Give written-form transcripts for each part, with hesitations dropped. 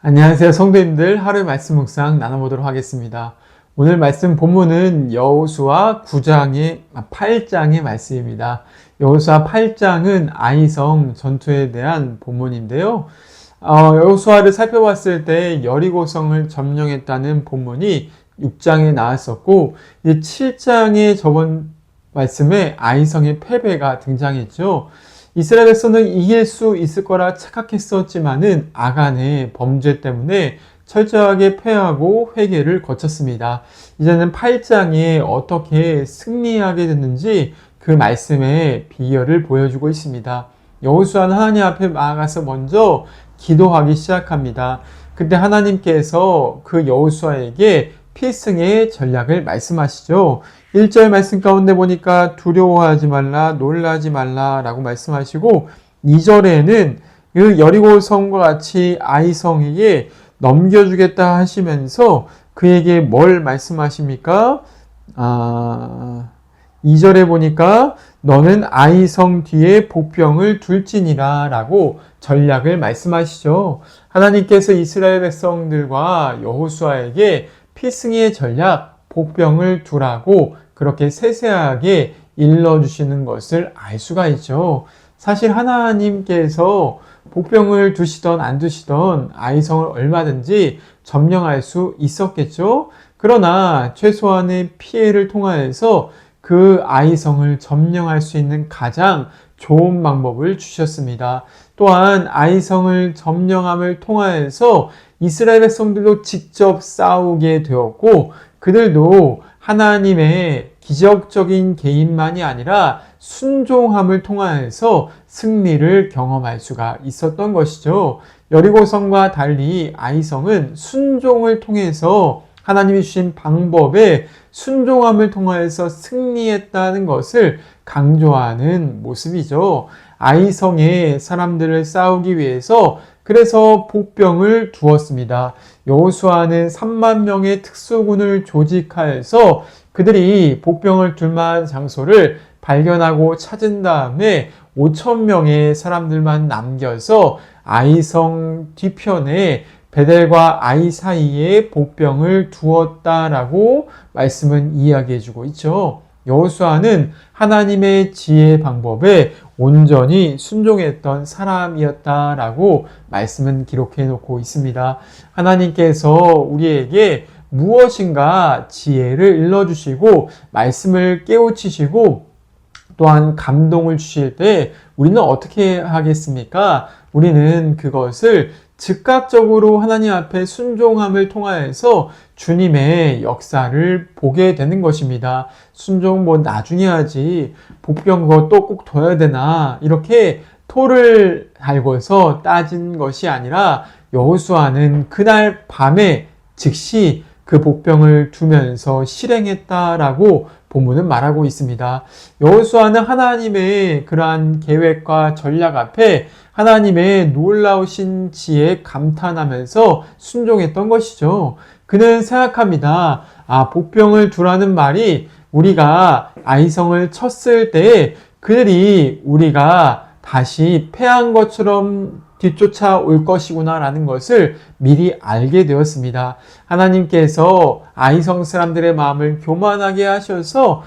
안녕하세요. 성도님들, 하루의 말씀 묵상 나눠보도록 하겠습니다. 오늘 말씀 본문은 여호수아 8장의 말씀입니다. 여호수아 8장은 아이성 전투에 대한 본문인데요. 여호수아를 살펴봤을 때 여리고성을 점령했다는 본문이 6장에 나왔었고, 이제 7장의 저번 말씀에 아이성의 패배가 등장했죠. 이스라엘 백성은 이길 수 있을 거라 착각했었지만은 아간의 범죄 때문에 철저하게 패하고 회개를 거쳤습니다. 이제는 8장에 어떻게 승리하게 됐는지 그 말씀의 비결을 보여주고 있습니다. 여호수아는 하나님 앞에 나아가서 먼저 기도하기 시작합니다. 그때 하나님께서 그 여호수아에게 필승의 전략을 말씀하시죠. 1절 말씀 가운데 보니까 두려워하지 말라, 놀라지 말라 라고 말씀하시고, 2절에는 그 여리고성과 같이 아이성에게 넘겨주겠다 하시면서 그에게 뭘 말씀하십니까? 2절에 보니까 너는 아이성 뒤에 복병을 둘지니라 라고 전략을 말씀하시죠. 하나님께서 이스라엘 백성들과 여호수아에게 필승의 전략, 복병을 두라고 그렇게 세세하게 일러주시는 것을 알 수가 있죠. 사실 하나님께서 복병을 두시던 안 두시던 아이성을 얼마든지 점령할 수 있었겠죠. 그러나 최소한의 피해를 통하여서 그 아이성을 점령할 수 있는 가장 좋은 방법을 주셨습니다. 또한 아이성을 점령함을 통하여서 이스라엘 백성들도 직접 싸우게 되었고, 그들도 하나님의 기적적인 개인만이 아니라 순종함을 통하여서 승리를 경험할 수가 있었던 것이죠. 여리고성과 달리 아이성은 순종을 통해서 하나님이 주신 방법에 순종함을 통하여서 승리했다는 것을 강조하는 모습이죠. 아이성의 사람들을 싸우기 위해서 그래서 복병을 두었습니다. 여호수아는 3만 명의 특수군을 조직하여서 그들이 복병을 둘 만한 장소를 발견하고 찾은 다음에 5천 명의 사람들만 남겨서 아이성 뒤편에 베델과 아이 사이에 복병을 두었다라고 말씀은 이야기해주고 있죠. 여호수아는 하나님의 지혜 방법에 온전히 순종했던 사람이었다라고 말씀은 기록해 놓고 있습니다. 하나님께서 우리에게 무엇인가 지혜를 일러주시고 말씀을 깨우치시고 또한 감동을 주실 때 우리는 어떻게 하겠습니까? 우리는 그것을 즉각적으로 하나님 앞에 순종함을 통하여서 주님의 역사를 보게 되는 것입니다. 순종 나중에 하지, 복병 그거 또 꼭 둬야 되나, 이렇게 토를 달고서 따진 것이 아니라 여호수아는 그날 밤에 즉시 그 복병을 두면서 실행했다라고 본문은 말하고 있습니다. 여호수아는 하나님의 그러한 계획과 전략 앞에 하나님의 놀라우신 지혜에 감탄하면서 순종했던 것이죠. 그는 생각합니다. 복병을 두라는 말이 우리가 아이성을 쳤을 때 그들이 우리가 다시 패한 것처럼 뒤쫓아 올 것이구나 라는 것을 미리 알게 되었습니다. 하나님께서 아이성 사람들의 마음을 교만하게 하셔서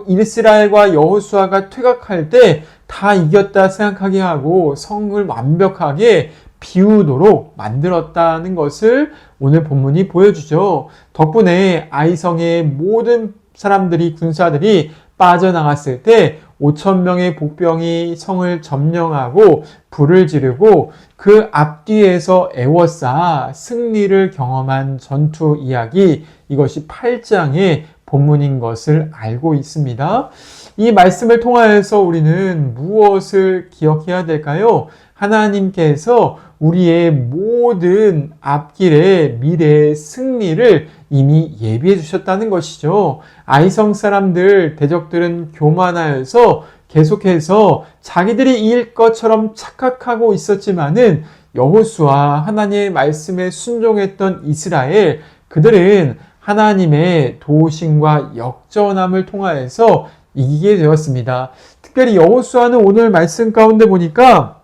이스라엘과 여호수아가 퇴각할 때 다 이겼다 생각하게 하고 성을 완벽하게 비우도록 만들었다는 것을 오늘 본문이 보여주죠. 덕분에 아이성의 모든 사람들이, 군사들이 빠져나갔을 때 5천 명의 복병이 성을 점령하고 불을 지르고 그 앞뒤에서 애워싸 승리를 경험한 전투 이야기, 이것이 8장의 본문인 것을 알고 있습니다. 이 말씀을 통하여서 우리는 무엇을 기억해야 될까요? 하나님께서 우리의 모든 앞길의 미래의 승리를 이미 예비해 주셨다는 것이죠. 아이성 사람들, 대적들은 교만하여서 계속해서 자기들이 이길 것처럼 착각하고 있었지만은 여호수아, 하나님의 말씀에 순종했던 이스라엘, 그들은 하나님의 도우심과 역전함을 통하여서 이기게 되었습니다. 특별히 여호수아는 오늘 말씀 가운데 보니까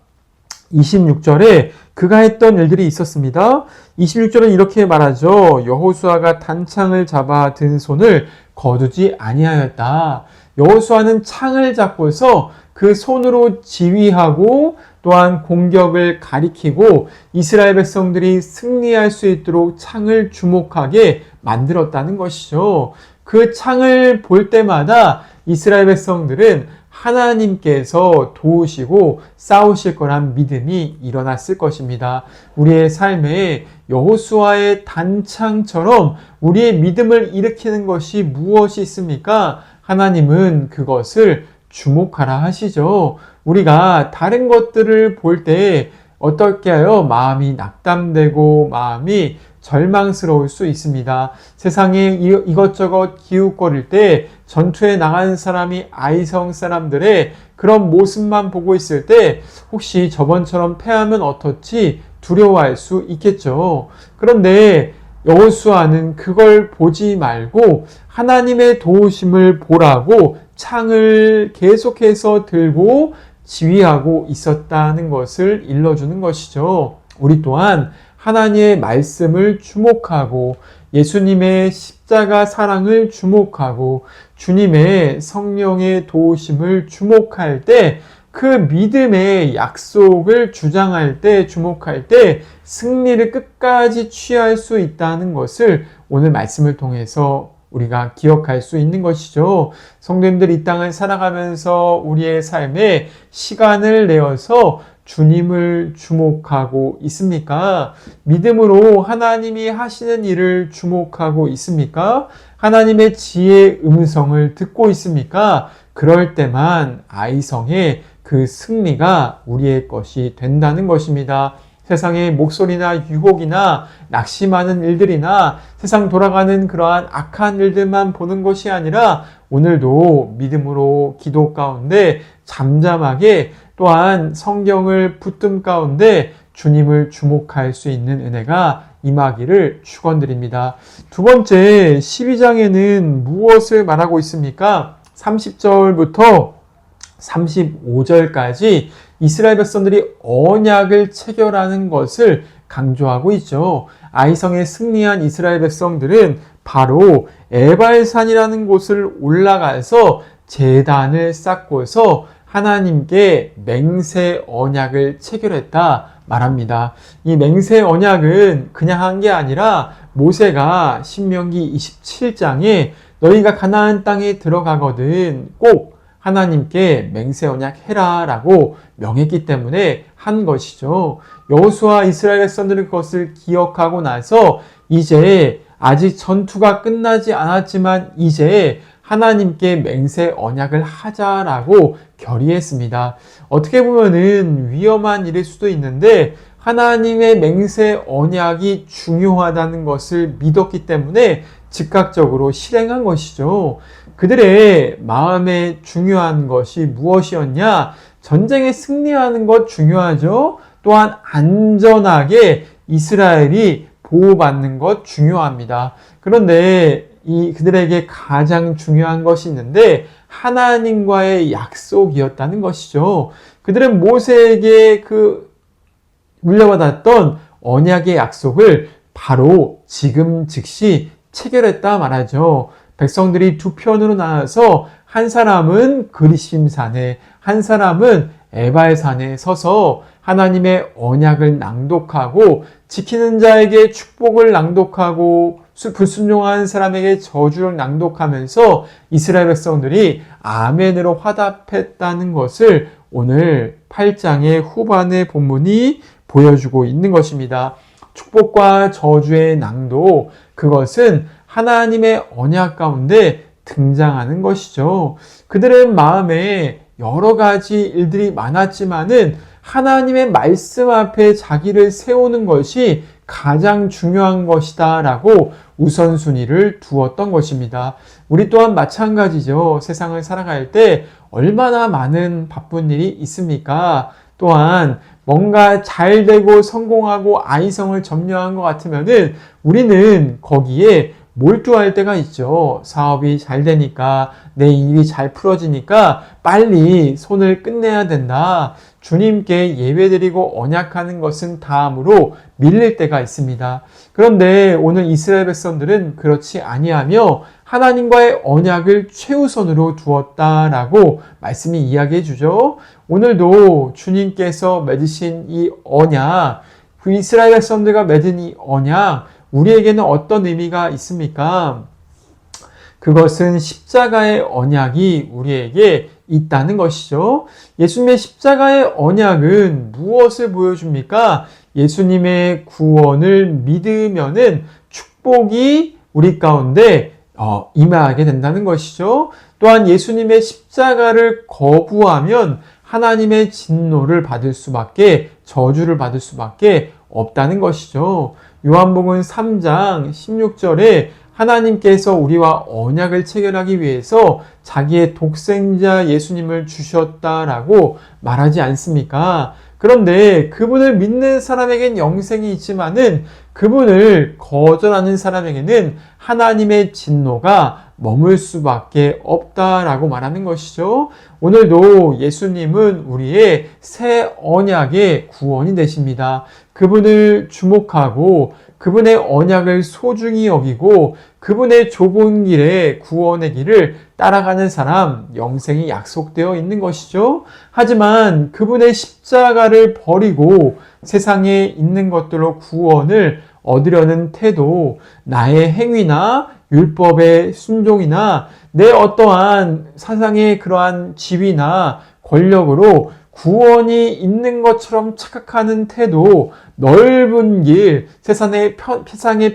26절에 그가 했던 일들이 있었습니다. 26절은 이렇게 말하죠. 여호수아가 단창을 잡아 든 손을 거두지 아니하였다. 여호수아는 창을 잡고서 그 손으로 지휘하고 또한 공격을 가리키고 이스라엘 백성들이 승리할 수 있도록 창을 주목하게 만들었다는 것이죠. 그 창을 볼 때마다 이스라엘 백성들은 하나님께서 도우시고 싸우실 거란 믿음이 일어났을 것입니다. 우리의 삶에 여호수아의 단창처럼 우리의 믿음을 일으키는 것이 무엇이 있습니까? 하나님은 그것을 주목하라 하시죠. 우리가 다른 것들을 볼 때 어떻게 하여 마음이 낙담되고 마음이 절망스러울 수 있습니다. 세상에 이것저것 기웃거릴 때 전투에 나가는 사람이 아이성 사람들의 그런 모습만 보고 있을 때 혹시 저번처럼 패하면 어떻지 두려워할 수 있겠죠. 그런데 여호수아는 그걸 보지 말고 하나님의 도우심을 보라고 창을 계속해서 들고 지휘하고 있었다는 것을 일러주는 것이죠. 우리 또한 하나님의 말씀을 주목하고 예수님의 십자가 사랑을 주목하고 주님의 성령의 도우심을 주목할 때 그 믿음의 약속을 주장할 때 주목할 때 승리를 끝까지 취할 수 있다는 것을 오늘 말씀을 통해서 우리가 기억할 수 있는 것이죠. 성도님들 이 땅을 살아가면서 우리의 삶에 시간을 내어서 주님을 주목하고 있습니까? 믿음으로 하나님이 하시는 일을 주목하고 있습니까? 하나님의 지혜의 음성을 듣고 있습니까? 그럴 때만 아이성의 그 승리가 우리의 것이 된다는 것입니다. 세상의 목소리나 유혹이나 낙심하는 일들이나 세상 돌아가는 그러한 악한 일들만 보는 것이 아니라 오늘도 믿음으로 기도 가운데 잠잠하게 또한 성경을 붙듦 가운데 주님을 주목할 수 있는 은혜가 임하기를 축원드립니다. 두 번째 12장에는 무엇을 말하고 있습니까? 30절부터 35절까지 이스라엘 백성들이 언약을 체결하는 것을 강조하고 있죠. 아이성에 승리한 이스라엘 백성들은 바로 에발산이라는 곳을 올라가서 제단을 쌓고서 하나님께 맹세 언약을 체결했다 말합니다. 이 맹세 언약은 그냥 한 게 아니라 모세가 신명기 27장에 너희가 가나안 땅에 들어가거든 꼭 하나님께 맹세 언약해라 라고 명했기 때문에 한 것이죠. 여호수아 이스라엘 백성들은 그것을 기억하고 나서 이제 아직 전투가 끝나지 않았지만 이제 하나님께 맹세 언약을 하자라고 결의했습니다. 어떻게 보면은 위험한 일일 수도 있는데 하나님의 맹세 언약이 중요하다는 것을 믿었기 때문에 즉각적으로 실행한 것이죠. 그들의 마음에 중요한 것이 무엇이었냐? 전쟁에 승리하는 것 중요하죠. 또한 안전하게 이스라엘이 보호받는 것 중요합니다. 그런데 그들에게 가장 중요한 것이 있는데 하나님과의 약속이었다는 것이죠. 그들은 모세에게 물려받았던 언약의 약속을 바로 지금 즉시 체결했다 말하죠. 백성들이 두 편으로 나눠서 한 사람은 그리심산에 한 사람은 에발산에 서서 하나님의 언약을 낭독하고 지키는 자에게 축복을 낭독하고 불순종한 사람에게 저주를 낭독하면서 이스라엘 백성들이 아멘으로 화답했다는 것을 오늘 8장의 후반의 본문이 보여주고 있는 것입니다. 축복과 저주의 낭독, 그것은 하나님의 언약 가운데 등장하는 것이죠. 그들의 마음에 여러 가지 일들이 많았지만은 하나님의 말씀 앞에 자기를 세우는 것이 가장 중요한 것이다 라고 우선순위를 두었던 것입니다. 우리 또한 마찬가지죠. 세상을 살아갈 때 얼마나 많은 바쁜 일이 있습니까? 또한 뭔가 잘 되고 성공하고 아이성을 점령한 것 같으면은 우리는 거기에 몰두할 때가 있죠. 사업이 잘 되니까, 내 일이 잘 풀어지니까 빨리 손을 끝내야 된다. 주님께 예배드리고 언약하는 것은 다음으로 밀릴 때가 있습니다. 그런데 오늘 이스라엘 백성들은 그렇지 아니하며 하나님과의 언약을 최우선으로 두었다라고 말씀이 이야기해 주죠. 오늘도 주님께서 맺으신 이 언약, 그 이스라엘 백성들과 맺은 이 언약, 우리에게는 어떤 의미가 있습니까? 그것은 십자가의 언약이 우리에게 있다는 것이죠. 예수님의 십자가의 언약은 무엇을 보여줍니까? 예수님의 구원을 믿으면은 축복이 우리 가운데 임하게 된다는 것이죠. 또한 예수님의 십자가를 거부하면 하나님의 진노를 받을 수밖에, 저주를 받을 수밖에 없다는 것이죠. 요한복음 3장 16절에 하나님께서 우리와 언약을 체결하기 위해서 자기의 독생자 예수님을 주셨다라고 말하지 않습니까? 그런데 그분을 믿는 사람에겐 영생이 있지만은 그분을 거절하는 사람에게는 하나님의 진노가 머물 수밖에 없다라고 말하는 것이죠. 오늘도 예수님은 우리의 새 언약의 구원이 되십니다. 그분을 주목하고 그분의 언약을 소중히 여기고 그분의 좁은 길에 구원의 길을 따라가는 사람, 영생이 약속되어 있는 것이죠. 하지만 그분의 십자가를 버리고 세상에 있는 것들로 구원을 얻으려는 태도, 나의 행위나 율법의 순종이나 내 어떠한 사상의 그러한 지위나 권력으로 구원이 있는 것처럼 착각하는 태도, 넓은 길, 세상의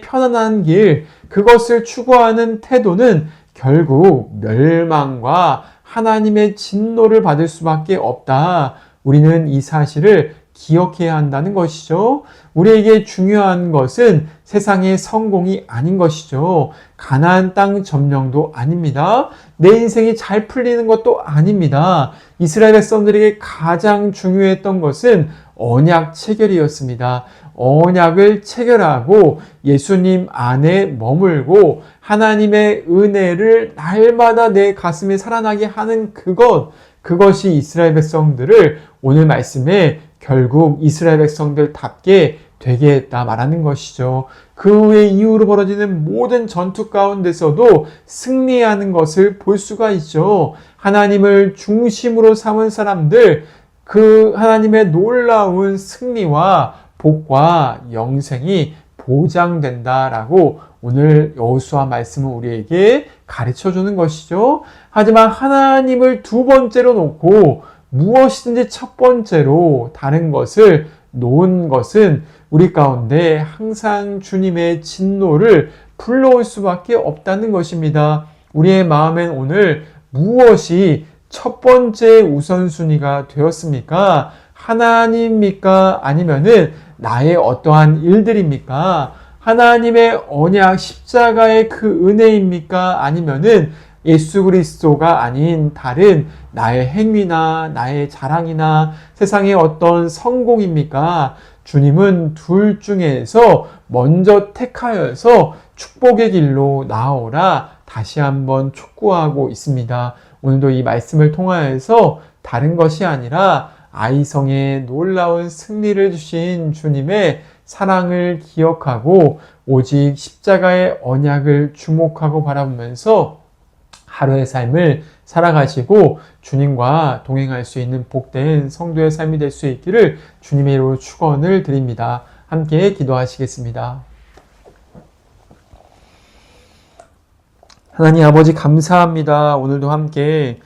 편안한 길, 그것을 추구하는 태도는 결국 멸망과 하나님의 진노를 받을 수밖에 없다. 우리는 이 사실을 기억해야 한다는 것이죠. 우리에게 중요한 것은 세상의 성공이 아닌 것이죠. 가나안 땅 점령도 아닙니다. 내 인생이 잘 풀리는 것도 아닙니다. 이스라엘 백성들에게 가장 중요했던 것은 언약 체결이었습니다. 언약을 체결하고 예수님 안에 머물고 하나님의 은혜를 날마다 내 가슴에 살아나게 하는 그것이 이스라엘 백성들을 오늘 말씀에 결국 이스라엘 백성들답게 되게 했다 말하는 것이죠. 그 후에 이후로 벌어지는 모든 전투 가운데서도 승리하는 것을 볼 수가 있죠. 하나님을 중심으로 삼은 사람들, 그 하나님의 놀라운 승리와 복과 영생이 보장된다라고 오늘 여호수아 말씀은 우리에게 가르쳐 주는 것이죠. 하지만 하나님을 두 번째로 놓고 무엇이든지 첫 번째로 다른 것을 놓은 것은 우리 가운데 항상 주님의 진노를 불러올 수밖에 없다는 것입니다. 우리의 마음엔 오늘 무엇이 첫 번째 우선순위가 되었습니까? 하나님입니까? 아니면은 나의 어떠한 일들입니까? 하나님의 언약 십자가의 그 은혜입니까? 아니면은 예수 그리스도가 아닌 다른 나의 행위나 나의 자랑이나 세상의 어떤 성공입니까? 주님은 둘 중에서 먼저 택하여서 축복의 길로 나아오라 다시 한번 촉구하고 있습니다. 오늘도 이 말씀을 통하여서 다른 것이 아니라 아이성의 놀라운 승리를 주신 주님의 사랑을 기억하고 오직 십자가의 언약을 주목하고 바라보면서 하루의 삶을 살아가시고 주님과 동행할 수 있는 복된 성도의 삶이 될 수 있기를 주님의 이름으로 축원을 드립니다. 함께 기도하시겠습니다. 하나님 아버지 감사합니다. 오늘도 함께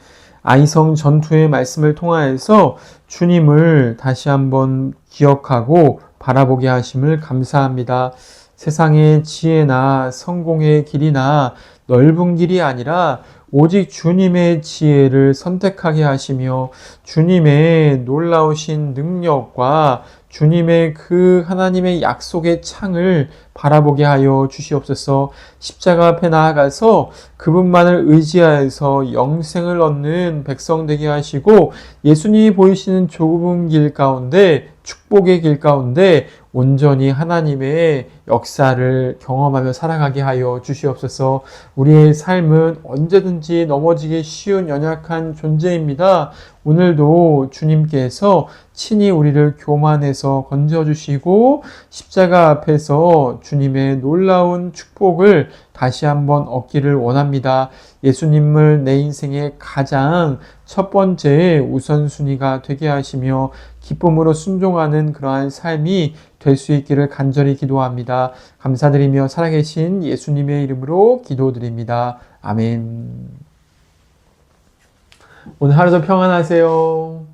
아이성 전투의 말씀을 통하여서 주님을 다시 한번 기억하고 바라보게 하심을 감사합니다. 세상의 지혜나 성공의 길이나 넓은 길이 아니라 오직 주님의 지혜를 선택하게 하시며 주님의 놀라우신 능력과 주님의 그 하나님의 약속의 창을 바라보게 하여 주시옵소서. 십자가 앞에 나아가서 그분만을 의지하여서 영생을 얻는 백성 되게 하시고 예수님이 보이시는 좁은 길 가운데 축복의 길 가운데 온전히 하나님의 역사를 경험하며 살아가게 하여 주시옵소서. 우리의 삶은 언제든지 넘어지기 쉬운 연약한 존재입니다. 오늘도 주님께서 친히 우리를 교만에서 건져주시고 십자가 앞에서 주님의 놀라운 축복을 다시 한번 얻기를 원합니다. 예수님을 내 인생의 가장 첫 번째 우선순위가 되게 하시며 기쁨으로 순종하는 그러한 삶이 될 수 있기를 간절히 기도합니다. 감사드리며 살아계신 예수님의 이름으로 기도드립니다. 아멘. 오늘 하루도 평안하세요.